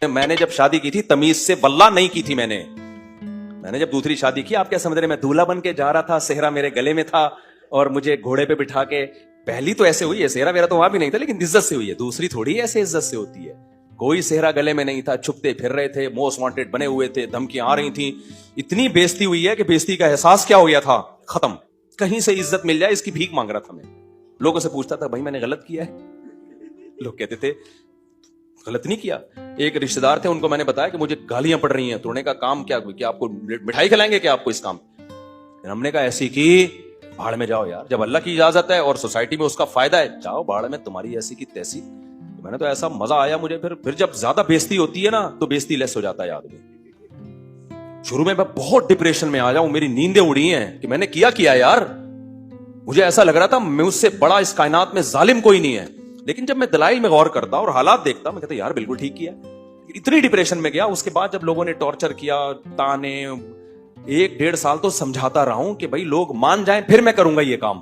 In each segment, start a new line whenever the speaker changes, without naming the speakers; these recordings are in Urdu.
میں نے جب شادی کی تھی تمیز سے واللہ نہیں کی تھی میں نے جب دوسری شادی کی, آپ کیا سمجھ رہے, میں دولہا بن کے جا رہا تھا, صحرا میرے گلے میں تھا اور مجھے گھوڑے پہ بٹھا کے, پہلی تو ایسے ہوئی ہے, صحرا میرا تو وہاں بھی نہیں تھا لیکن عزت سے ہوئی ہے, دوسری تھوڑی ایسے عزت سے ہوتی ہے. کوئی صحرا گلے میں نہیں تھا, چھپتے پھر رہے تھے, موسٹ وانٹیڈ بنے ہوئے تھے, دھمکیاں آ رہی تھیں, اتنی بےزتی ہوئی ہے کہ بےزتی کا احساس کیا ہو گیا تھا, ختم. کہیں سے عزت مل جائے اس کی بھیک مانگ رہا تھا میں, لوگوں سے پوچھتا تھا بھائی میں نے غلط کیا ہے, لوگ کہتے تھے غلط نہیں کیا. ایک رشتہ دار تھے, ان کو میں نے بتایا کہ مجھے گالیاں پڑ رہی ہیں, توڑنے کا کام کیا آپ کو مٹھائی کھلائیں گے کیا آپ کو اس کام. ہم نے کہا ایسی کی بھاڑ میں جاؤ یار, جب اللہ کی اجازت ہے اور سوسائٹی میں اس کا فائدہ ہے, جاؤ بھاڑ میں, تمہاری ایسی کی تیسی. میں نے تو ایسا مزہ آیا مجھے, پھر جب زیادہ بےزتی ہوتی ہے نا تو بےزتی لیس ہو جاتا ہے آدمی. شروع میں بہت ڈپریشن میں آ جاؤں, میری نیندیں اڑی ہیں کہ میں نے کیا یار, مجھے ایسا لگ رہا تھا میں اس سے بڑا اس کائنات میں ظالم کوئی نہیں ہے. لیکن جب میں دلائل میں غور کرتا اور حالات دیکھتا, میں کہتا یار بالکل ٹھیک کیا. اتنی ڈپریشن میں گیا. اس کے بعد جب لوگوں نے ٹارچر کیا, تانے, 1-1.5 سال تو سمجھاتا رہا ہوں کہ بھائی لوگ مان جائیں پھر میں کروں گا یہ کام.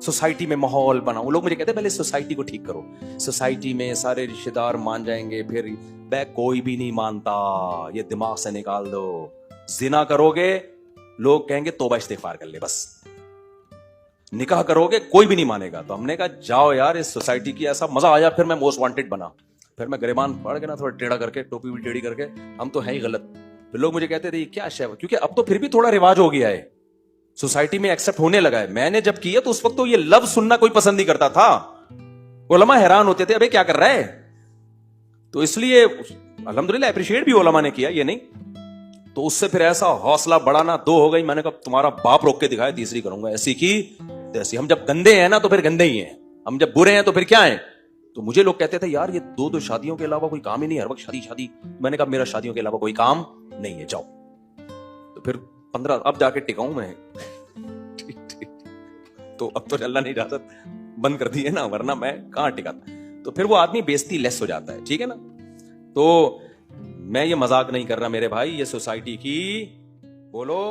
سوسائٹی میں ماحول بناؤں. لوگ مجھے کہتے ہیں پہلے سوسائٹی کو ٹھیک کرو, سوسائٹی میں سارے رشتہ دار مان جائیں گے, پھر کوئی بھی نہیں مانتا, یہ دماغ سے نکال دو. زنا کرو گے لوگ کہیں گے توبہ استغفار کر لے بس, نکاح کرو گے کوئی بھی نہیں مانے گا. تو ہم نے کہا جاؤ یار اس سوسائٹی کی, ایسا مزہ آیا. پھر میں موسٹ وانٹیڈ بنا, پھر میں گریبان پڑھ کے نا تھوڑا ٹیڑھا کر کے, ٹوپی بھی ٹیڑھی کر کے, ہم تو ہیں ہی غلط. پھر لوگ مجھے کہتے تھے یہ کیا شے, کیونکہ اب تو پھر بھی تھوڑا رواج ہو گیا ہے, سوسائٹی میں ایکسپٹ ہونے لگا ہے. میں نے جب کیا تو اس وقت تو یہ لفظ سننا کوئی پسند نہیں کرتا تھا, علماء حیران ہوتے تھے ابے کیا کر رہا ہے. تو اس لیے الحمدللہ اپریشیٹ بھی علماء نے کیا, یہ نہیں. تو اس سے پھر ایسا حوصلہ بڑھا نا, 2 ہو گئی. میں نے کہا تمہارا باپ روک کے دکھایا, تیسری کروں گا. ایسی کی تیسی. ہم جب گندے ہیں نا تو پھر گندے ہی ہیں, ہم جب برے ہیں تو پھر کیا ہیں. تو مجھے لوگ کہتے تھے یار یہ 2 شادیوں کے علاوہ کوئی کام ہی نہیں, ہر وقت شادی. میں نے کہا میرا شادیوں کے علاوہ کوئی کام نہیں ہے, جاؤ. تو پھر 15 اب جا کے ٹکاؤں میں. تو اب تو اللہ نے اجازت بند کر دی ہے نا, ورنہ میں کہاں ٹکاتا. تو پھر وہ آدمی بےزتی لیس ہو جاتا ہے, ٹھیک ہے نا. تو میں یہ مذاق نہیں کر رہا میرے بھائی, یہ سوسائٹی کی بولو